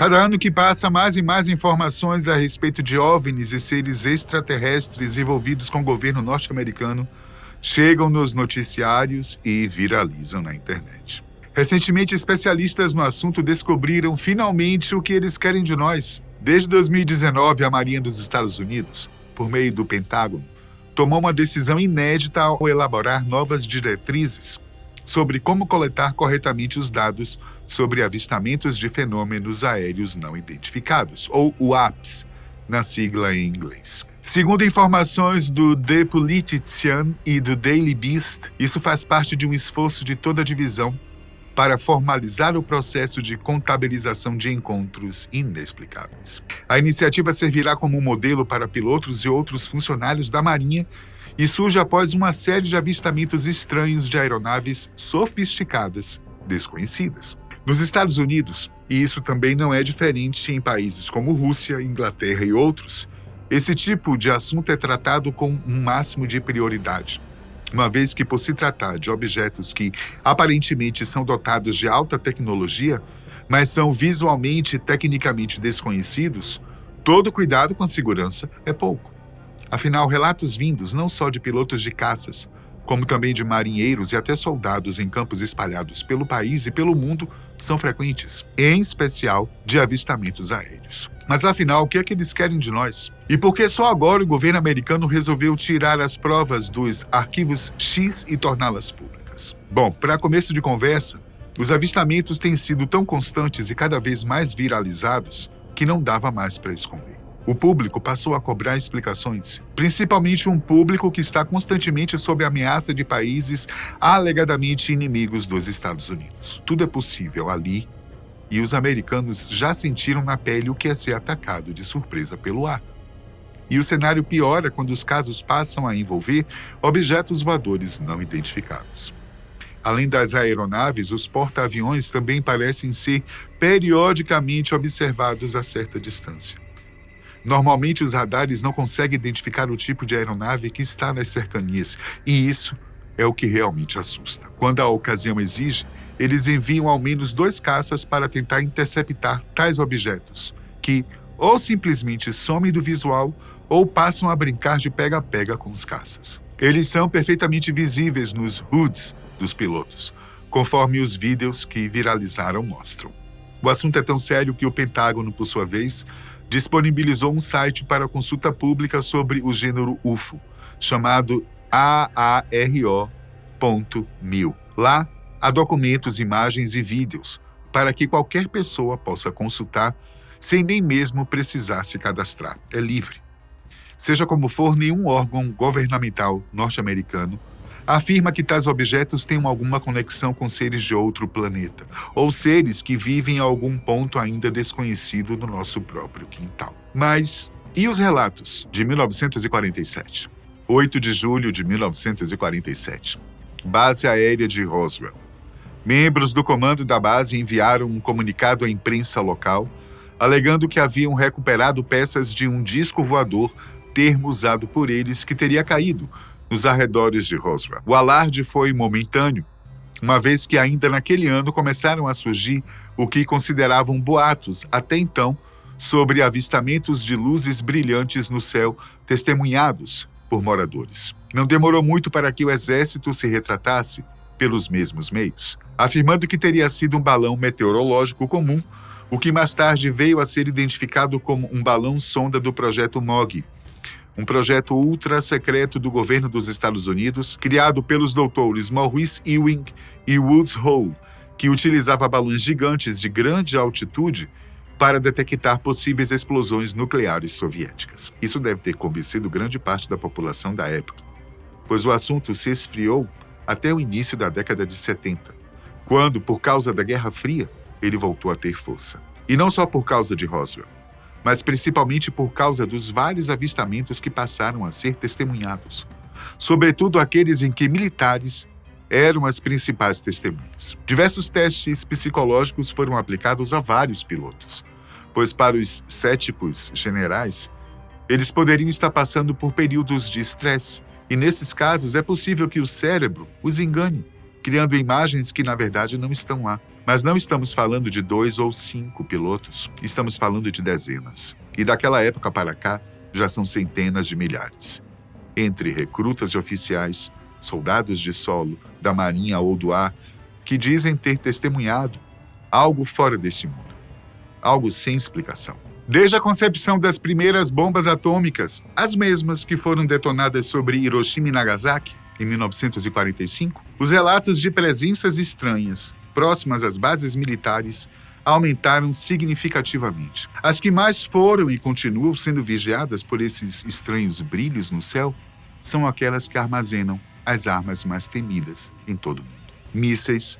Cada ano que passa, mais e mais informações a respeito de OVNIs e seres extraterrestres envolvidos com o governo norte-americano chegam nos noticiários e viralizam na internet. Recentemente, especialistas no assunto descobriram finalmente o que eles querem de nós. Desde 2019, a Marinha dos Estados Unidos, por meio do Pentágono, tomou uma decisão inédita ao elaborar novas diretrizes sobre como coletar corretamente os dados sobre avistamentos de fenômenos aéreos não identificados, ou UAPs, na sigla em inglês. Segundo informações do The Politician e do Daily Beast, isso faz parte de um esforço de toda a divisão para formalizar o processo de contabilização de encontros inexplicáveis. A iniciativa servirá como um modelo para pilotos e outros funcionários da Marinha e surge após uma série de avistamentos estranhos de aeronaves sofisticadas desconhecidas. Nos Estados Unidos, e isso também não é diferente em países como Rússia, Inglaterra e outros, esse tipo de assunto é tratado com um máximo de prioridade, uma vez que, por se tratar de objetos que aparentemente são dotados de alta tecnologia, mas são visualmente e tecnicamente desconhecidos, todo cuidado com a segurança é pouco. Afinal, relatos vindos não só de pilotos de caças, como também de marinheiros e até soldados em campos espalhados pelo país e pelo mundo, são frequentes, em especial de avistamentos aéreos. Mas afinal, o que é que eles querem de nós? E por que só agora o governo americano resolveu tirar as provas dos arquivos X e torná-las públicas? Bom, para começo de conversa, os avistamentos têm sido tão constantes e cada vez mais viralizados que não dava mais para esconder. O público passou a cobrar explicações, principalmente um público que está constantemente sob ameaça de países alegadamente inimigos dos Estados Unidos. Tudo é possível ali, e os americanos já sentiram na pele o que é ser atacado de surpresa pelo ar. E o cenário piora quando os casos passam a envolver objetos voadores não identificados. Além das aeronaves, os porta-aviões também parecem ser periodicamente observados a certa distância. Normalmente, os radares não conseguem identificar o tipo de aeronave que está nas cercanias, e isso é o que realmente assusta. Quando a ocasião exige, eles enviam ao menos 2 caças para tentar interceptar tais objetos, que ou simplesmente somem do visual ou passam a brincar de pega-pega com os caças. Eles são perfeitamente visíveis nos HUDs dos pilotos, conforme os vídeos que viralizaram mostram. O assunto é tão sério que o Pentágono, por sua vez, disponibilizou um site para consulta pública sobre o gênero UFO, chamado AARO.mil. Lá, há documentos, imagens e vídeos para que qualquer pessoa possa consultar sem nem mesmo precisar se cadastrar. É livre. Seja como for, nenhum órgão governamental norte-americano afirma que tais objetos tenham alguma conexão com seres de outro planeta, ou seres que vivem em algum ponto ainda desconhecido no nosso próprio quintal. Mas, e os relatos de 1947? 8 de julho de 1947. Base aérea de Roswell. Membros do comando da base enviaram um comunicado à imprensa local, alegando que haviam recuperado peças de um disco voador, termo usado por eles, que teria caído nos arredores de Roswell. O alarde foi momentâneo, uma vez que ainda naquele ano começaram a surgir o que consideravam boatos até então sobre avistamentos de luzes brilhantes no céu testemunhados por moradores. Não demorou muito para que o exército se retratasse pelos mesmos meios, afirmando que teria sido um balão meteorológico comum, o que mais tarde veio a ser identificado como um balão-sonda do projeto MOG, um projeto ultra-secreto do governo dos Estados Unidos, criado pelos doutores Maurice Ewing e Woods Hole, que utilizava balões gigantes de grande altitude para detectar possíveis explosões nucleares soviéticas. Isso deve ter convencido grande parte da população da época, pois o assunto se esfriou até o início da década de 70, quando, por causa da Guerra Fria, ele voltou a ter força. E não só por causa de Roswell, mas principalmente por causa dos vários avistamentos que passaram a ser testemunhados, sobretudo aqueles em que militares eram as principais testemunhas. Diversos testes psicológicos foram aplicados a vários pilotos, pois para os céticos generais, eles poderiam estar passando por períodos de estresse, e nesses casos é possível que o cérebro os engane, criando imagens que na verdade não estão lá. Mas não estamos falando de 2 ou 5 pilotos, estamos falando de dezenas. E daquela época para cá, já são centenas de milhares. Entre recrutas e oficiais, soldados de solo, da marinha ou do ar, que dizem ter testemunhado algo fora desse mundo. Algo sem explicação. Desde a concepção das primeiras bombas atômicas, as mesmas que foram detonadas sobre Hiroshima e Nagasaki, em 1945, os relatos de presenças estranhas, próximas às bases militares, aumentaram significativamente. As que mais foram e continuam sendo vigiadas por esses estranhos brilhos no céu são aquelas que armazenam as armas mais temidas em todo o mundo: mísseis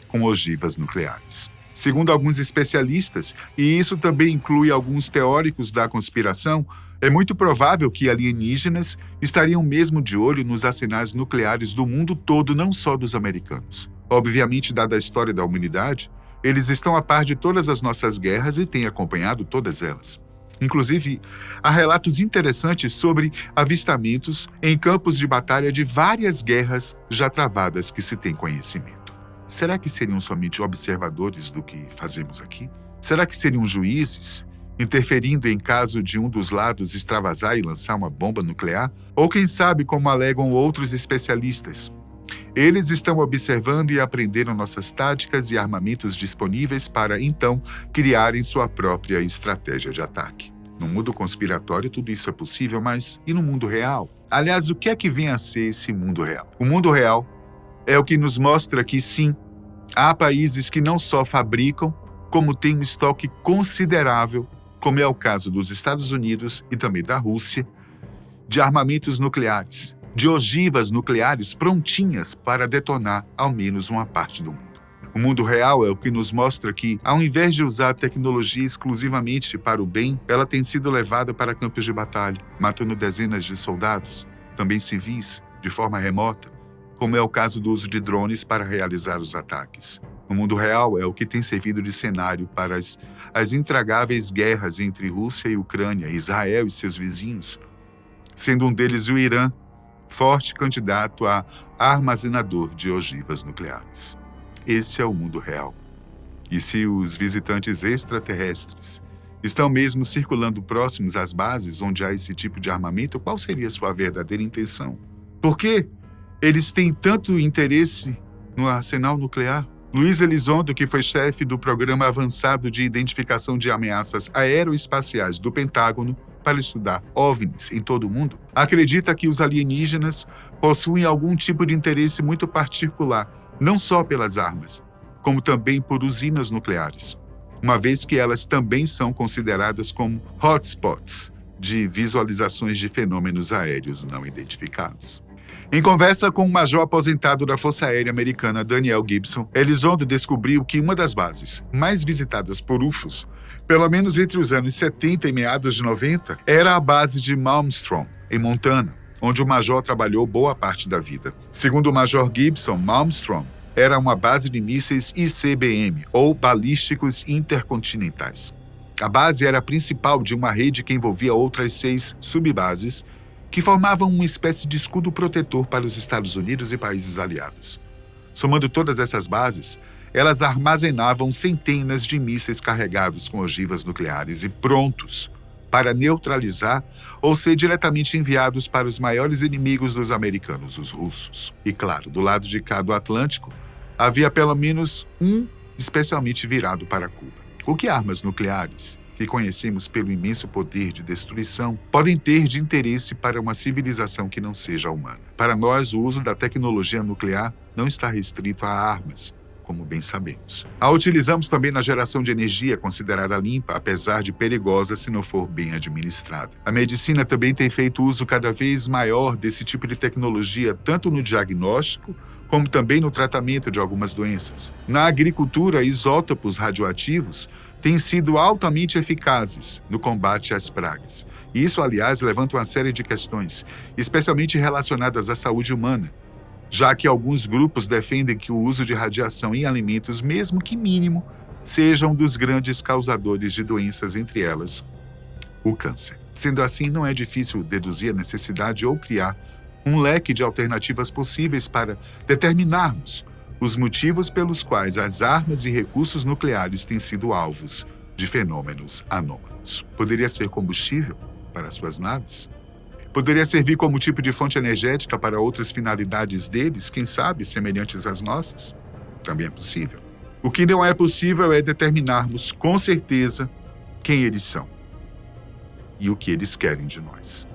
com ogivas nucleares. Segundo alguns especialistas, e isso também inclui alguns teóricos da conspiração, é muito provável que alienígenas estariam mesmo de olho nos arsenais nucleares do mundo todo, não só dos americanos. Obviamente, dada a história da humanidade, eles estão a par de todas as nossas guerras e têm acompanhado todas elas. Inclusive, há relatos interessantes sobre avistamentos em campos de batalha de várias guerras já travadas que se tem conhecimento. Será que seriam somente observadores do que fazemos aqui? Será que seriam juízes, interferindo em caso de um dos lados extravasar e lançar uma bomba nuclear? Ou quem sabe, como alegam outros especialistas, eles estão observando e aprenderam nossas táticas e armamentos disponíveis para, então, criarem sua própria estratégia de ataque. No mundo conspiratório, tudo isso é possível, mas e no mundo real? Aliás, o que é que vem a ser esse mundo real? O mundo real é o que nos mostra que, sim, há países que não só fabricam, como têm um estoque considerável, como é o caso dos Estados Unidos e também da Rússia, de armamentos nucleares, de ogivas nucleares prontinhas para detonar ao menos uma parte do mundo. O mundo real é o que nos mostra que, ao invés de usar a tecnologia exclusivamente para o bem, ela tem sido levada para campos de batalha, matando dezenas de soldados, também civis, de forma remota, como é o caso do uso de drones para realizar os ataques. O mundo real é o que tem servido de cenário para as intragáveis guerras entre Rússia e Ucrânia, Israel e seus vizinhos, sendo um deles o Irã, forte candidato a armazenador de ogivas nucleares. Esse é o mundo real. E se os visitantes extraterrestres estão mesmo circulando próximos às bases onde há esse tipo de armamento, qual seria sua verdadeira intenção? Por quê? Eles têm tanto interesse no arsenal nuclear? Luiz Elizondo, que foi chefe do Programa Avançado de Identificação de Ameaças Aeroespaciais do Pentágono para estudar OVNIs em todo o mundo, acredita que os alienígenas possuem algum tipo de interesse muito particular, não só pelas armas, como também por usinas nucleares, uma vez que elas também são consideradas como hotspots de visualizações de fenômenos aéreos não identificados. Em conversa com o major aposentado da Força Aérea Americana, Daniel Gibson, Elizondo descobriu que uma das bases mais visitadas por UFOs, pelo menos entre os anos 70 e meados de 90, era a base de Malmstrom, em Montana, onde o major trabalhou boa parte da vida. Segundo o major Gibson, Malmstrom era uma base de mísseis ICBM, ou balísticos intercontinentais. A base era a principal de uma rede que envolvia outras 6 subbases, que formavam uma espécie de escudo protetor para os Estados Unidos e países aliados. Somando todas essas bases, elas armazenavam centenas de mísseis carregados com ogivas nucleares e prontos para neutralizar ou ser diretamente enviados para os maiores inimigos dos americanos, os russos. E claro, do lado de cá do Atlântico, havia pelo menos um especialmente virado para Cuba. O que armas nucleares, que conhecemos pelo imenso poder de destruição, podem ter de interesse para uma civilização que não seja humana? Para nós, o uso da tecnologia nuclear não está restrito a armas, como bem sabemos. A utilizamos também na geração de energia considerada limpa, apesar de perigosa se não for bem administrada. A medicina também tem feito uso cada vez maior desse tipo de tecnologia, tanto no diagnóstico, como também no tratamento de algumas doenças. Na agricultura, isótopos radioativos têm sido altamente eficazes no combate às pragas. E isso, aliás, levanta uma série de questões, especialmente relacionadas à saúde humana, já que alguns grupos defendem que o uso de radiação em alimentos, mesmo que mínimo, seja um dos grandes causadores de doenças, entre elas o câncer. Sendo assim, não é difícil deduzir a necessidade ou criar um leque de alternativas possíveis para determinarmos os motivos pelos quais as armas e recursos nucleares têm sido alvos de fenômenos anômalos. Poderia ser combustível para suas naves? Poderia servir como tipo de fonte energética para outras finalidades deles, quem sabe semelhantes às nossas? Também é possível. O que não é possível é determinarmos com certeza quem eles são e o que eles querem de nós.